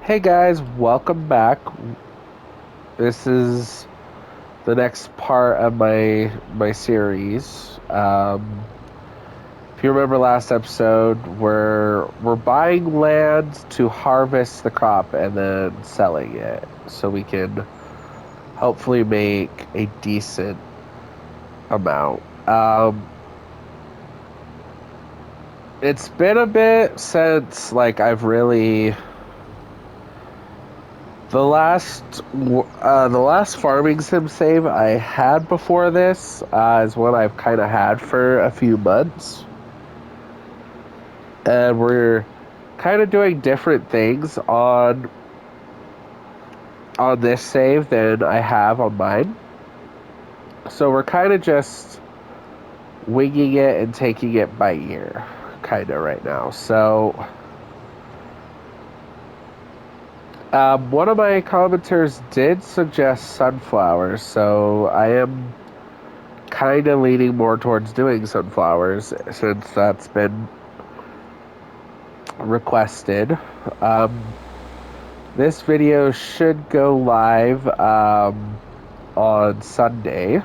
Hey guys, welcome back. This is the next part of my series. If you remember last episode, we're buying land to harvest the crop and then selling it, so we can hopefully make a decent amount. It's been a bit since I've really the last farming sim save I had before this is one I've kind of had for a few months, and we're kind of doing different things on this save than I have on mine. So we're kind of just winging it and taking it by ear, kind of right now. So one of my commenters did suggest sunflowers, so I am kind of leaning more towards doing sunflowers since that's been requested. This video should go live on Sunday.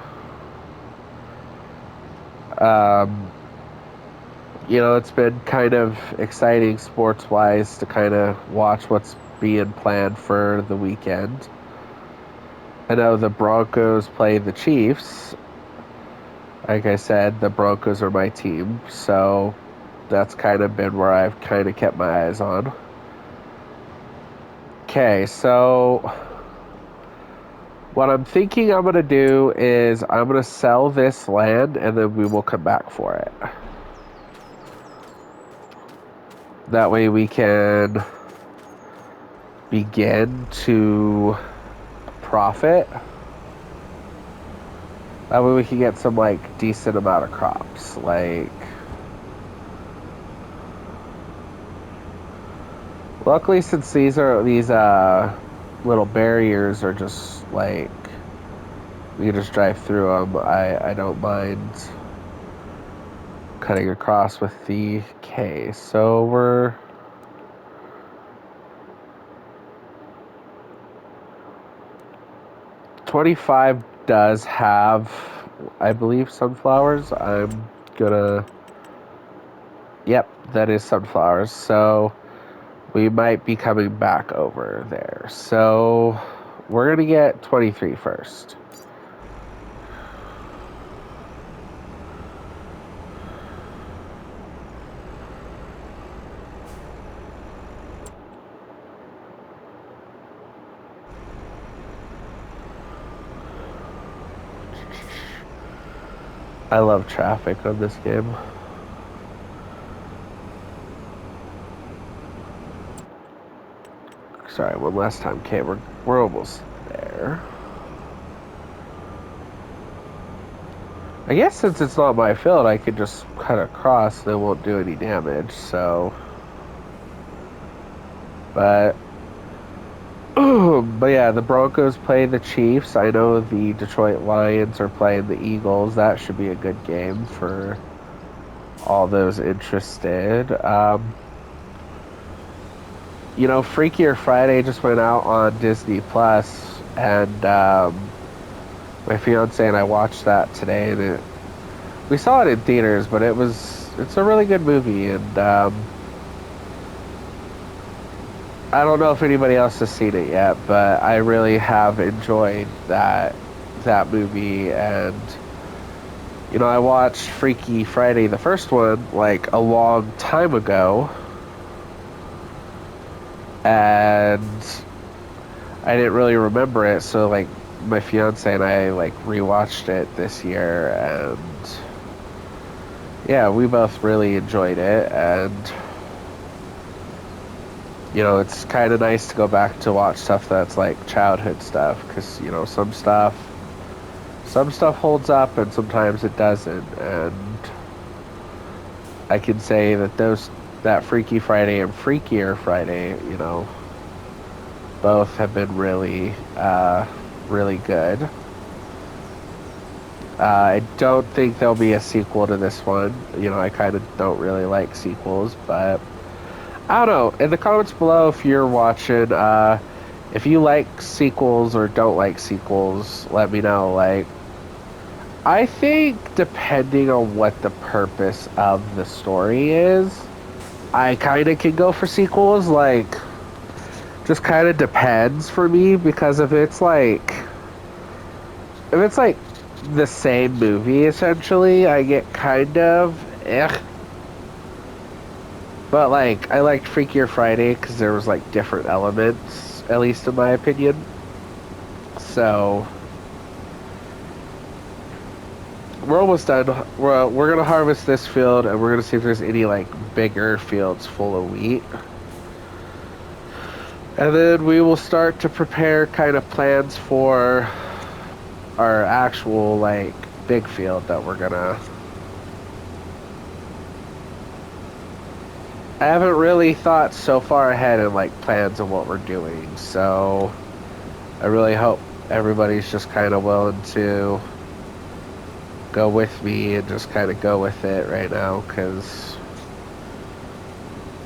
It's been kind of exciting sports wise to kind of watch what's being planned for the weekend. I know the Broncos play the Chiefs. Like I said, the Broncos are my team, so that's kind of been where I've kind of kept my eyes on. Okay, so what I'm thinking I'm going to do is I'm going to sell this land and then we will come back for it. That way we can begin to profit. That way we can get some decent amount of crops. Luckily, since these little barriers are just we can just drive through them. I don't mind cutting across with the K. So we're 25 does have, I believe, sunflowers. I'm gonna. Yep, that is sunflowers. So we might be coming back over there. So we're gonna get 23 first. I love traffic on this game. Sorry, one last time. Okay, we're almost there. I guess since it's not my field, I could just cut across and it won't do any damage, so. But yeah, the Broncos play the Chiefs. I know the Detroit Lions are playing the Eagles. That should be a good game for all those interested. Freakier Friday just went out on Disney Plus, and my fiance and I watched that today, and we saw it in theaters, but it's a really good movie, and I don't know if anybody else has seen it yet, but I really have enjoyed that movie. And I watched Freaky Friday, the first one, a long time ago, and I didn't really remember it, so my fiance and I rewatched it this year, and yeah, we both really enjoyed it. And it's kind of nice to go back to watch stuff that's childhood stuff, because some stuff holds up and sometimes it doesn't. And I can say that Freaky Friday and Freakier Friday, both have been really really good. I don't think there'll be a sequel to this one. I kind of don't really like sequels, but I don't know. In the comments below, if you're watching, if you like sequels or don't like sequels, let me know. Like, I think depending on what the purpose of the story is, I kind of can go for sequels. Like, just kind of depends for me because if it's like the same movie essentially, I get kind of But like, I liked Freakier Friday because there was like different elements, at least in my opinion. So we're almost done. We're gonna harvest this field, and we're gonna see if there's any like bigger fields full of wheat, and then we will start to prepare kind of plans for our actual like big field that we're gonna. I haven't really thought so far ahead in like plans of what we're doing, so I really hope everybody's just kind of willing to go with me and just kind of go with it right now because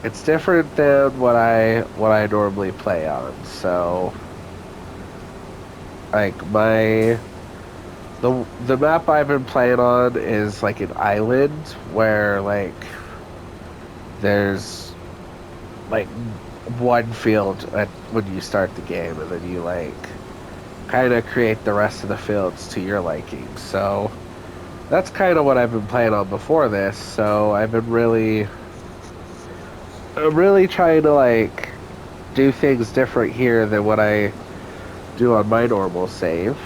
it's different than what I normally play on. So like the map I've been playing on is like an island where like there's like one field when you start the game, and then you like kind of create the rest of the fields to your liking. So that's kind of what I've been playing on before this. So I'm really trying to like do things different here than what I do on my normal save,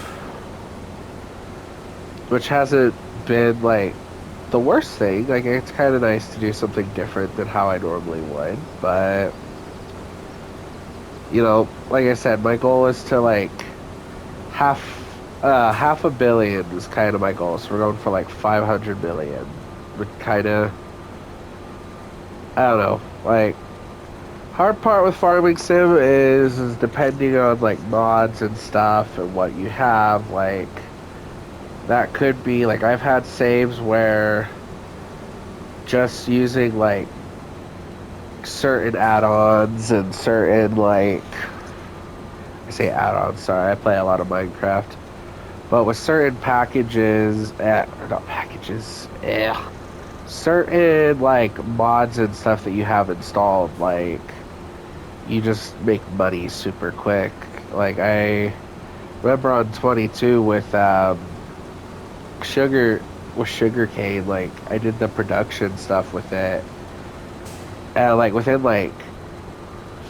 which hasn't been like the worst thing. Like, it's kind of nice to do something different than how I normally would, but like I said, my goal is to like half half a billion is kind of my goal. So we're going for like 500 million. But kind of, I don't know, like hard part with farming sim is depending on like mods and stuff and what you have. Like, that could be like, I've had saves where just using like certain add-ons and certain like, I say add-ons, sorry, I play a lot of Minecraft, but with certain packages, not packages, certain like mods and stuff that you have installed, like you just make money super quick. Like, I remember on 22 with sugarcane, like I did the production stuff with it, and like within like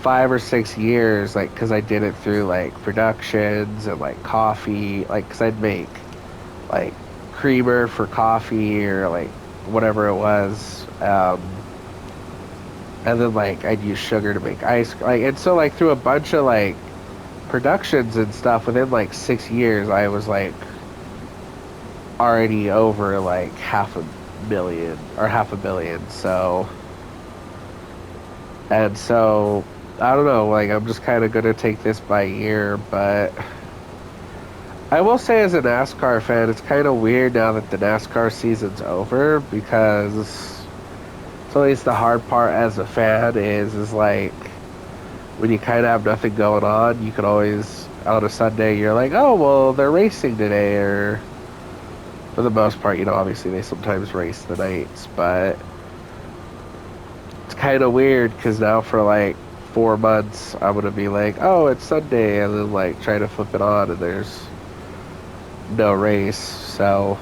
5 or 6 years, like because I did it through like productions and like coffee, like because I'd make like creamer for coffee or like whatever it was, and then like I'd use sugar to make ice, like, and so like through a bunch of like productions and stuff within like 6 years, I was like already over like half a million or half a billion. So, and so I don't know, like I'm just kind of gonna take this by ear, but I will say as a NASCAR fan, it's kind of weird now that the NASCAR season's over, because so at least the hard part as a fan is like when you kind of have nothing going on, you can always on a Sunday you're like, oh well, they're racing today, or for the most part, obviously they sometimes race the nights, but it's kind of weird because now for like 4 months I'm gonna be like, oh, it's Sunday, and then like try to flip it on and there's no race. So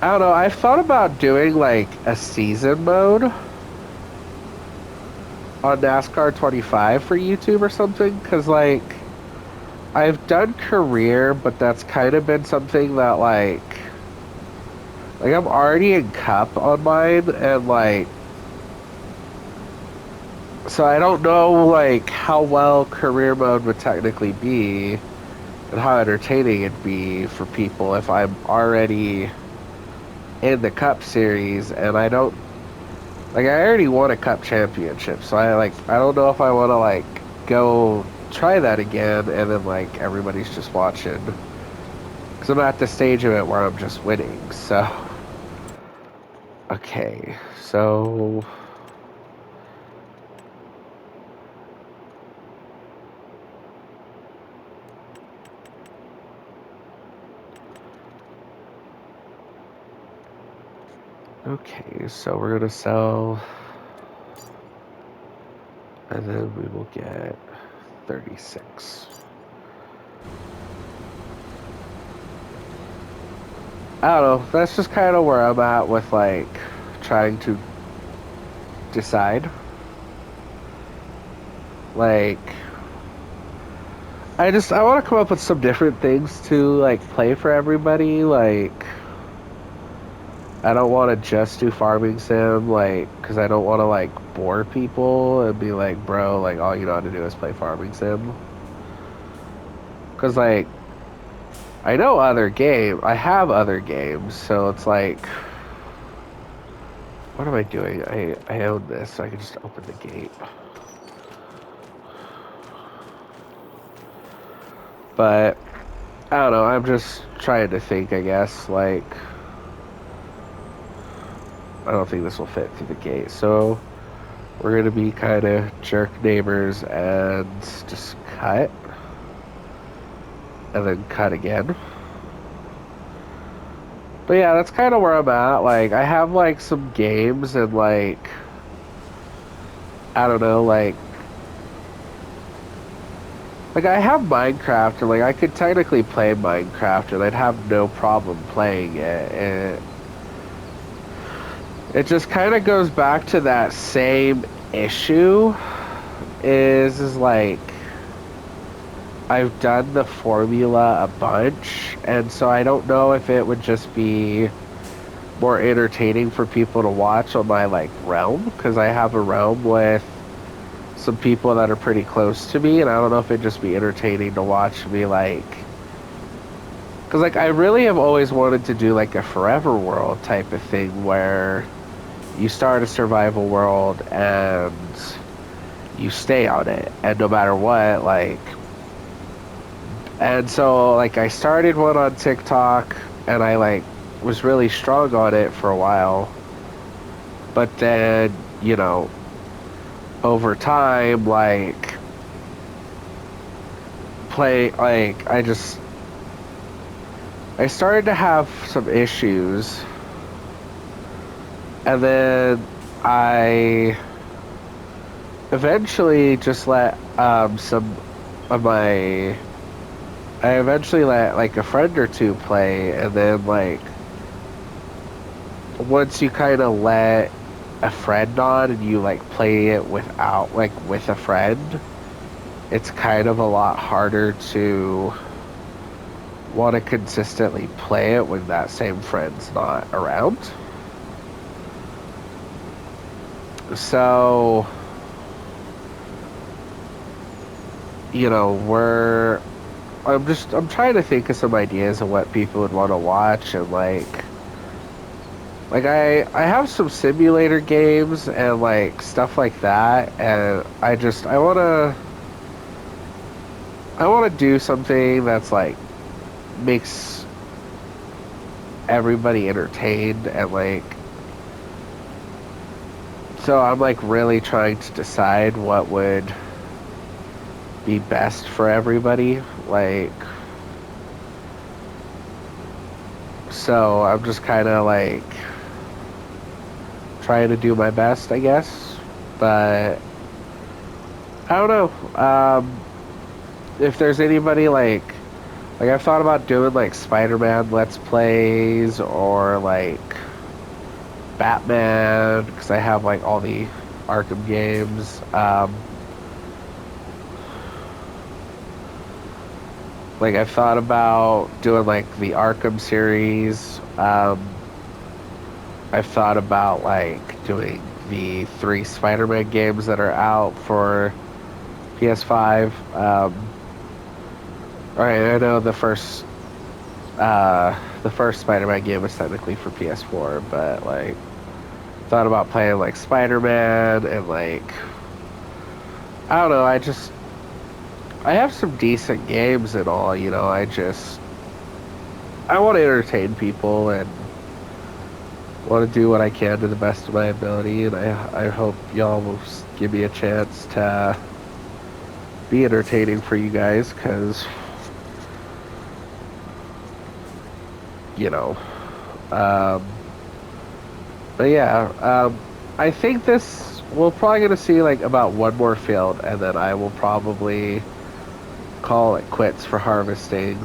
I don't know. I've thought about doing like a season mode on NASCAR 25 for YouTube or something, because like I've done career, but that's kind of been something that like I'm already in cup on mine, and like so I don't know like how well career mode would technically be and how entertaining it'd be for people if I'm already in the cup series, and I don't like, I already won a cup championship, so I don't know if I want to like go try that again and then like everybody's just watching, because I'm at the stage of it where I'm just winning. So okay, so Okay, so we're gonna sell, and then we will get 36. I don't know. That's just kind of where I'm at with like trying to decide. Like, I want to come up with some different things to like play for everybody. Like, I don't want to just do farming sim, like, because I don't want to like bore people and be like, bro, like all you know how to do is play farming sim. Because like, I know I have other games, so it's like, what am I doing? I own this, so I can just open the gate. But I don't know. I'm just trying to think, I guess. Like, I don't think this will fit through the gate. So we're going to be kind of jerk neighbors and just cut. And then cut again. But yeah, that's kind of where I'm at. Like, I have, like, some games and, like, I don't know, like, I have Minecraft, and, like, I could technically play Minecraft, and I'd have no problem playing it. And it just kind of goes back to that same issue, is like, I've done the formula a bunch, and so I don't know if it would just be more entertaining for people to watch on my, like, realm, because I have a realm with some people that are pretty close to me, and I don't know if it'd just be entertaining to watch me, like, because, like, I really have always wanted to do, like, a forever world type of thing, where you start a survival world, and you stay on it, and no matter what, like, and so, like, I started one on TikTok, and I, like, was really strong on it for a while. But then, you know, over time, like, I started to have some issues. And then I eventually just let, some of my, I eventually let, like, a friend or two play, and then, like, once you kind of let a friend on and you, like, play it without, like, with a friend, it's kind of a lot harder to want to consistently play it when that same friend's not around. So, you know, I'm trying to think of some ideas of what people would want to watch, and I have some simulator games and, like, stuff like that, and I want to do something that's, like, makes everybody entertained, and, like, so I'm, like, really trying to decide what would be best for everybody, like, so I'm just kind of, like, trying to do my best, I guess, but I don't know, if there's anybody, like, I've thought about doing, like, Spider-Man Let's Plays, or, like, Batman, because I have, like, all the Arkham games, like, I've thought about doing, like, the Arkham series. I've thought about, like, doing the 3 Spider-Man games that are out for PS5. Alright, I know the first Spider-Man game was technically for PS4, but, like, thought about playing, like, Spider-Man, and, like, I don't know, I have some decent games and all, you know, I want to entertain people and want to do what I can to the best of my ability, and I hope y'all will give me a chance to be entertaining for you guys, because, you know, But yeah, I think this we're probably gonna see like about one more field, and then I will probably call it quits for harvesting,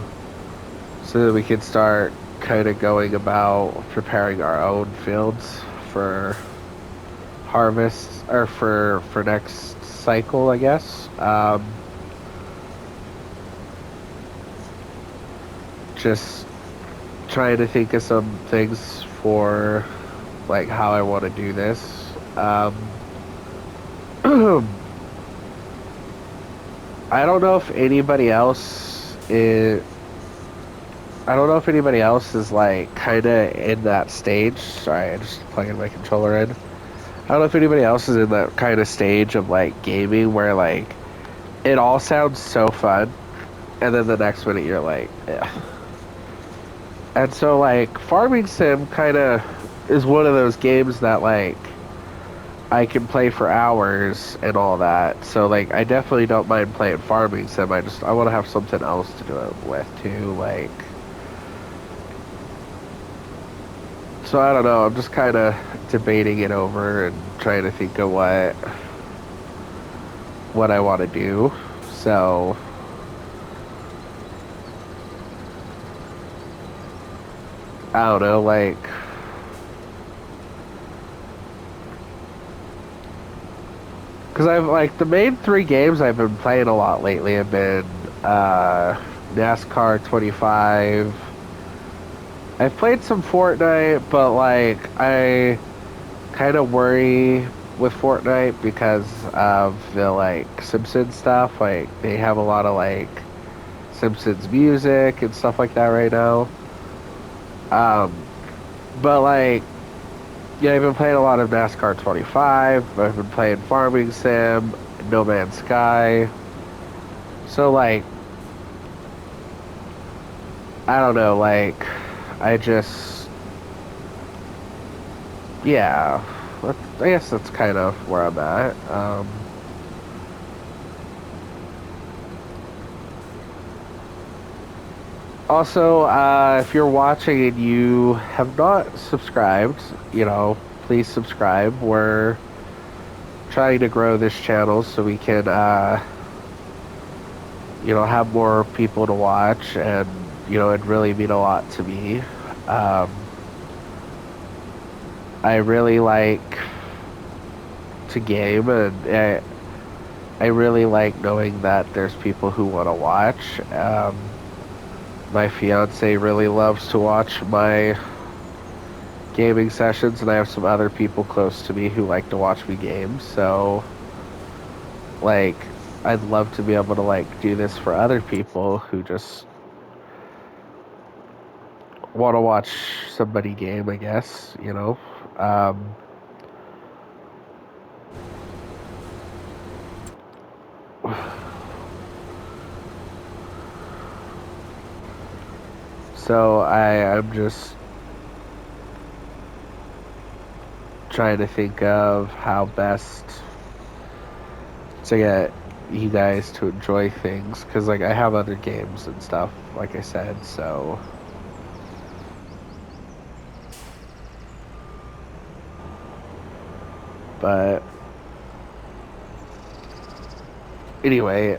so that we can start kind of going about preparing our own fields for harvest or for next cycle, I guess. Just trying to think of some things for like how I want to do this. I don't know if anybody else is. I don't know if anybody else is like kind of in that stage. Sorry, I just plugging my controller in. I don't know if anybody else is in that kind of stage of like gaming where like it all sounds so fun, and then the next minute you're like, yeah. And so like Farming Sim kind of is one of those games that like I can play for hours and all that. So like I definitely don't mind playing Farming Sim. I want to have something else to do it with too. Like, so I don't know. I'm just kind of debating it over and trying to think of what I want to do. So I don't know. Like, because I've like the main three games I've been playing a lot lately have been NASCAR 25. I've played some Fortnite, but like I kind of worry with Fortnite because of the like Simpsons stuff. Like they have a lot of like Simpsons music and stuff like that right now. Um, but like yeah, I've been playing a lot of NASCAR 25. I've been playing Farming Sim, No Man's Sky. So like I don't know, like I just yeah, I guess that's kind of where I'm at. Also, if you're watching and you have not subscribed, please subscribe. We're trying to grow this channel so we can, have more people to watch, and it'd really mean a lot to me. Um, I really like to game, and I really like knowing that there's people who want to watch. My fiance really loves to watch my gaming sessions, and I have some other people close to me who like to watch me game. So, like, I'd love to be able to like do this for other people who just want to watch somebody game. I guess. Um, so I'm just trying to think of how best to get you guys to enjoy things, because like I have other games and stuff, like I said. So, but anyway,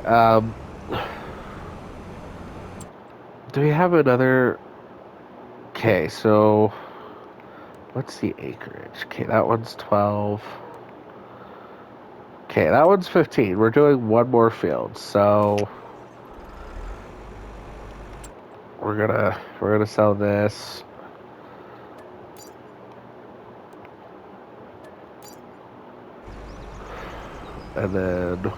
do we have another? Okay, so what's the acreage? Okay, that one's 12. Okay, that one's 15. We're doing one more field, so we're gonna sell this, and then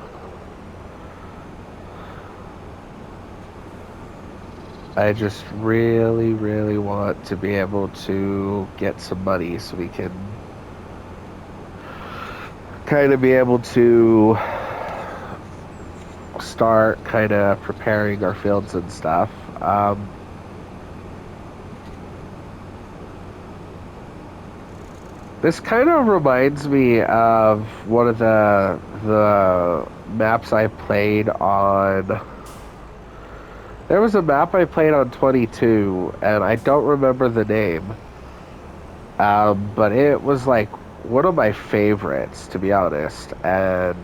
I just really, really want to be able to get some money so we can kind of be able to start kind of preparing our fields and stuff. This kind of reminds me of one of the maps I played on. There was a map I played on 22, and I don't remember the name. But it was like one of my favorites, to be honest, and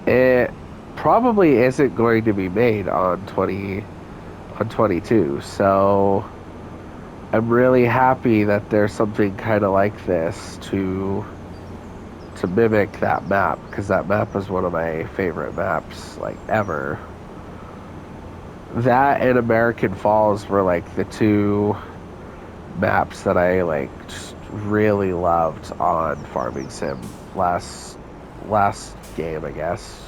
it probably isn't going to be made on 22. So I'm really happy that there's something kind of like this to mimic that map, because that map is one of my favorite maps like ever. That and American Falls were like the two maps that I like just really loved on Farming Sim last game, I guess.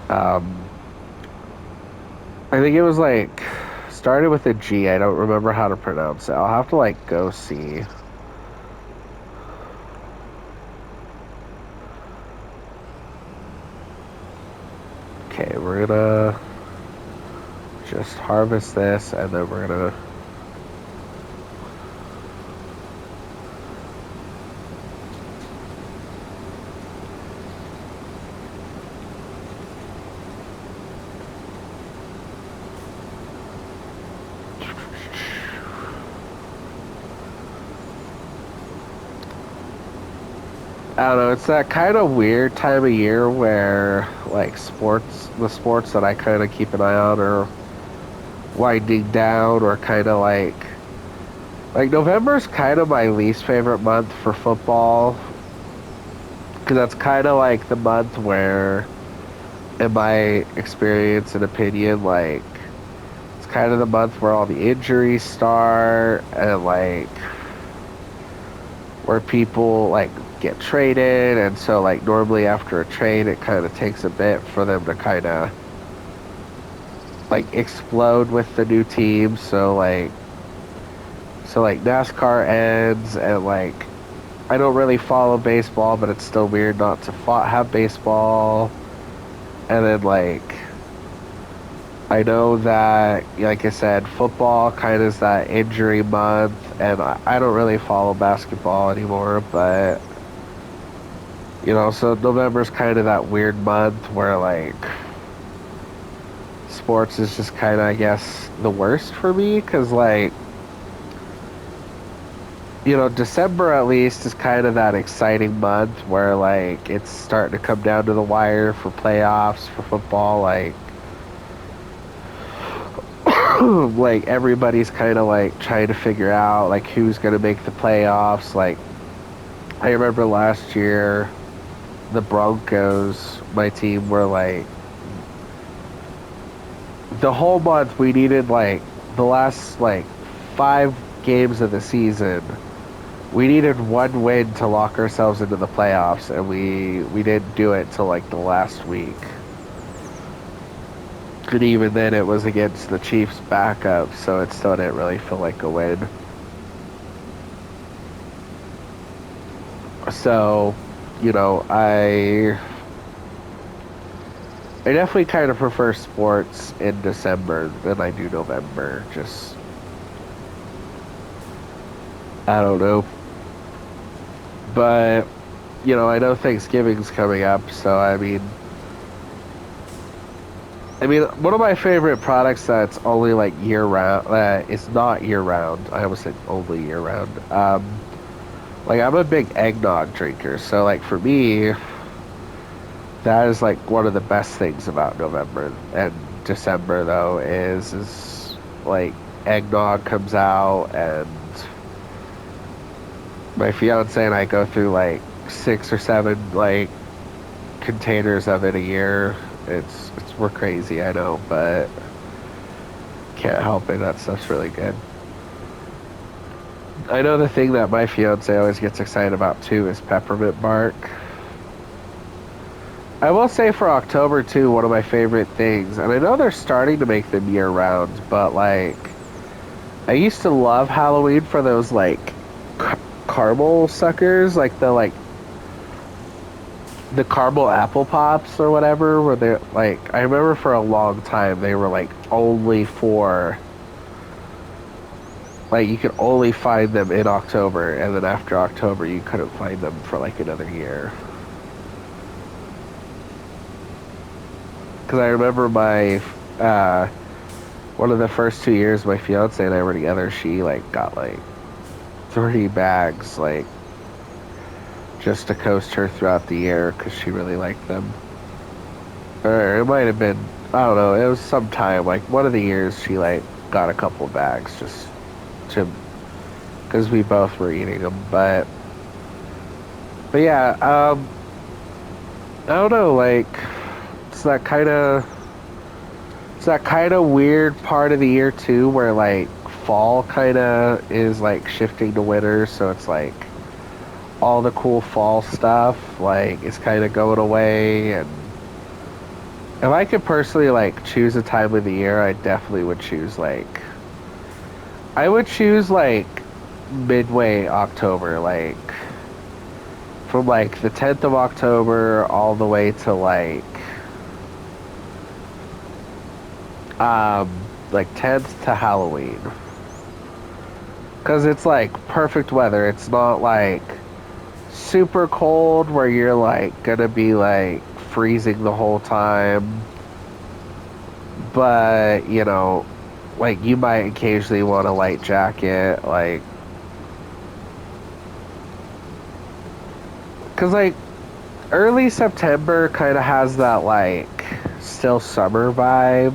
Um, I think it was like started with a G. I don't remember how to pronounce it. I'll have to like go see. Okay, we're gonna just harvest this, and then we're gonna. I don't know, it's that kind of weird time of year where like the sports that I kind of keep an eye on are winding down, or kind of like November's kind of my least favorite month for football, because that's kind of like the month where, in my experience and opinion, like it's kind of the month where all the injuries start, and like where people like get traded, and so like normally after a trade it kind of takes a bit for them to kind of like explode with the new team. So like NASCAR ends, and like I don't really follow baseball, but it's still weird not to have baseball. And then like I know that, like I said, football kind of is that injury month, and I don't really follow basketball anymore, but so November's kind of that weird month where like sports is just kind of, I guess, the worst for me, because like December at least is kind of that exciting month where like it's starting to come down to the wire for playoffs for football. Like like everybody's kind of like trying to figure out like who's going to make the playoffs. Like I remember last year the Broncos, my team, were like the whole month we needed like the last like 5 games of the season. We needed one win to lock ourselves into the playoffs, and we didn't do it till like the last week. And even then, it was against the Chiefs' backup, so it still didn't really feel like a win. So, I definitely kind of prefer sports in December than I do November. Just, I don't know. But, I know Thanksgiving's coming up, so I mean, one of my favorite products that's only like year round, it's not year round. I almost said only year round. Like I'm a big eggnog drinker, so like for me, that is like one of the best things about November and December though is like eggnog comes out, and my fiance and I go through like 6 or 7 like containers of it a year. We're crazy, I know, but can't help it. That stuff's really good. I know the thing that my fiance always gets excited about too is peppermint bark. I will say for October too, one of my favorite things, and I know they're starting to make them year round, but like I used to love Halloween for those like caramel suckers, like the caramel apple pops or whatever, where they're like, I remember for a long time they were like only for like you could only find them in October, and then after October you couldn't find them for like another year. Because I remember my one of the first 2 years my fiance and I were together, she like got like 3 bags, like just to coast her throughout the year because she really liked them. Or it might have been, I don't know, it was some time, like one of the years she like got a couple bags just to, because we both were eating them. But yeah, I don't know, like it's that kind of it's that kind of weird part of the year too, where like fall kind of is like shifting to winter, so it's like all the cool fall stuff like is kind of going away. And if I could personally like choose a time of the year, I definitely would choose like I would choose like midway October, like from like the 10th of October all the way to um like 10th to Halloween. Cuz it's like perfect weather. It's not like super cold where you're like going to be like freezing the whole time. But, you know, like you might occasionally want a light jacket, like cuz like early September kind of has that like still summer vibe.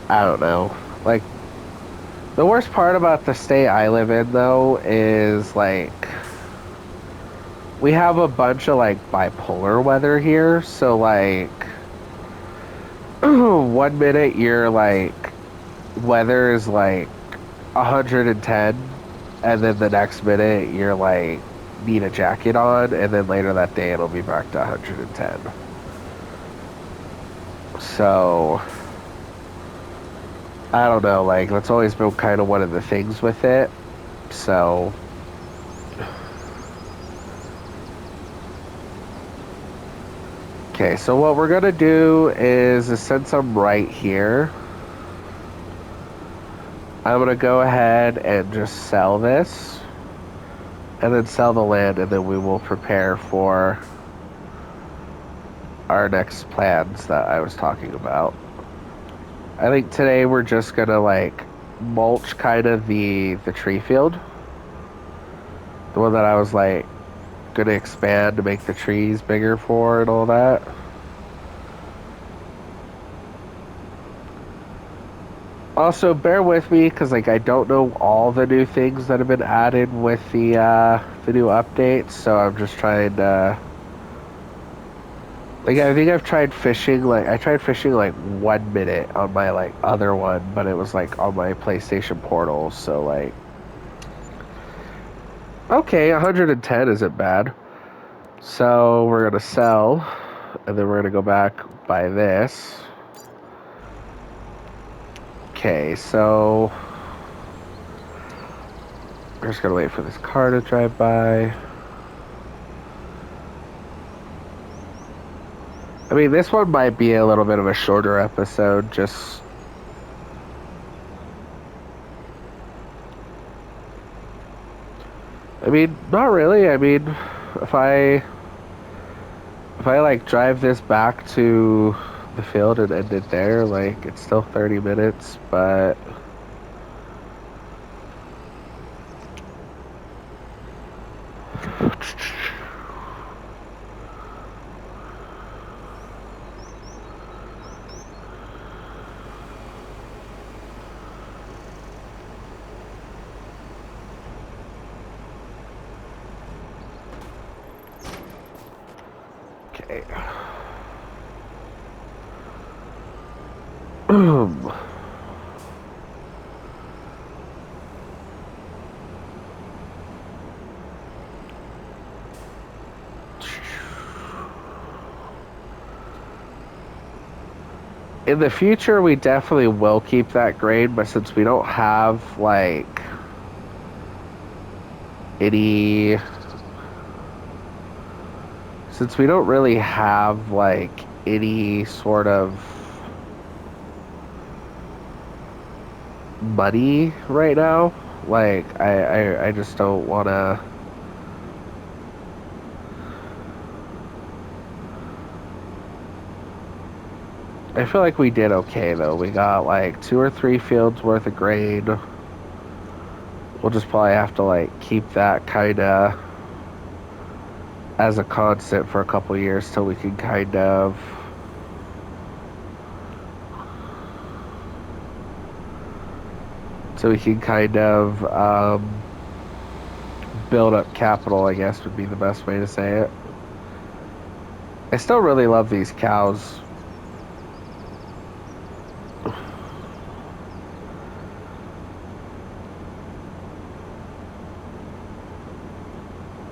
I don't know. Like the worst part about the state I live in though is like we have a bunch of like bipolar weather here. So like 1 minute you're like weather is like 110, and then the next minute you're like need a jacket on, and then later that day it'll be back to 110. So I don't know, like that's always been kind of one of the things with it. So okay, so what we're gonna do is since I'm right here, I'm gonna go ahead and just sell this and then sell the land, and then we will prepare for our next plans that I was talking about. I think today we're just gonna like mulch kind of the tree field, the one that I was like gonna expand to make the trees bigger for and all that. Also, bear with me because like I don't know all the new things that have been added with the new updates, so I'm just trying to like I think I've tried fishing like I tried fishing like 1 minute on my like other one, but it was like on my PlayStation Portal, so like okay, 110 isn't bad. So we're gonna sell, and then we're gonna go back buy this. Okay, so we're just gonna wait for this car to drive by. I mean, this one might be a little bit of a shorter episode, just I mean, not really. I mean, if I if I like drive this back to the field and end it there, like it's still 30 minutes, but okay. In the future, we definitely will keep that grade, but since we don't have like any, since we don't really have like any sort of money right now, like I just don't want to. I feel like we did okay though. We got like 2 or 3 fields worth of grain. We'll just probably have to like keep that kind of as a constant for a couple years till we can kind of build up capital, I guess would be the best way to say it. I still really love these cows.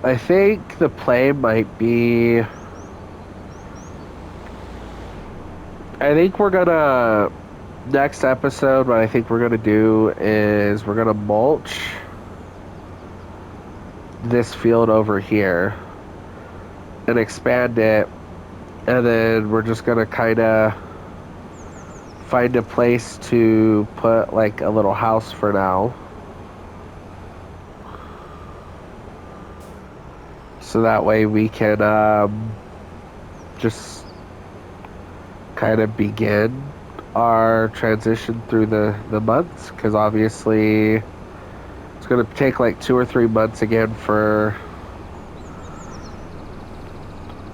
I think the play might be... I think we're gonna... Next episode, what I think we're gonna do is we're gonna mulch this field over here and expand it, and then we're just gonna kind of find a place to put like a little house for now, so that way we can just kind of begin our transition through the months, because obviously it's going to take like 2 or 3 months again for...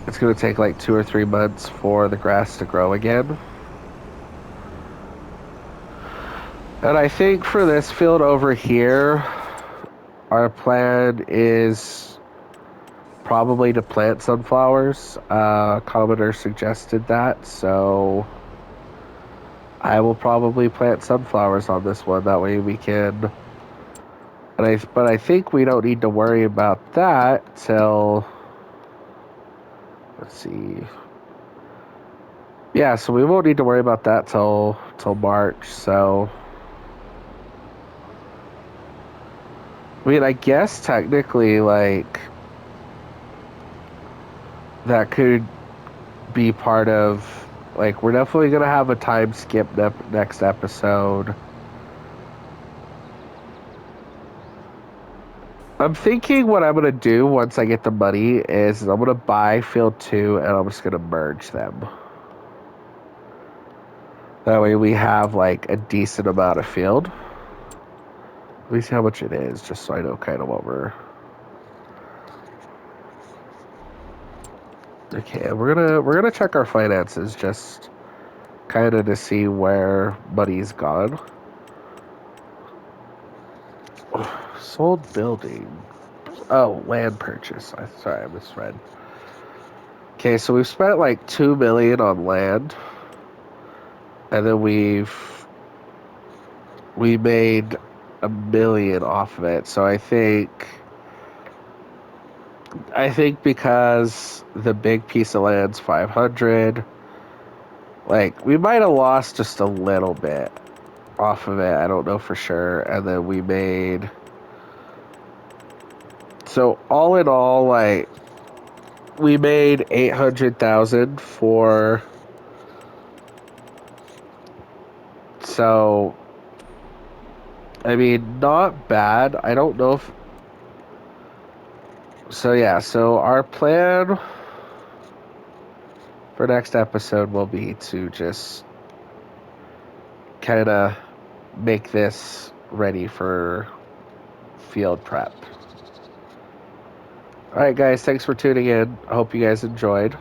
It's going to take like 2 or 3 months for the grass to grow again. And I think for this field over here, our plan is probably to plant sunflowers. A commenter suggested that, so I will probably plant sunflowers on this one. That way we can... But I think we don't need to worry about that till... Let's see. Yeah, so we won't need to worry about that till March, so... I mean, I guess technically, like... That could be part of... Like, we're definitely going to have a time skip next episode. I'm thinking what I'm going to do once I get the money is I'm going to buy Field 2 and I'm just going to merge them. That way we have like a decent amount of field. Let me see how much it is, just so I know kind of what we're... Okay, we're gonna check our finances just kind of to see where money's gone. Sold building. Oh, land purchase. Sorry, I misread. Okay, so we've spent like 2 million on land, and then we made 1 million off of it. So I think because the big piece of land's 500, like we might have lost just a little bit off of it. I don't know for sure. And then we made... So all in all, like, we made 800,000 for... So, I mean, not bad. I don't know if... So yeah, so our plan for next episode will be to just kind of make this ready for field prep. Alright guys, thanks for tuning in. I hope you guys enjoyed.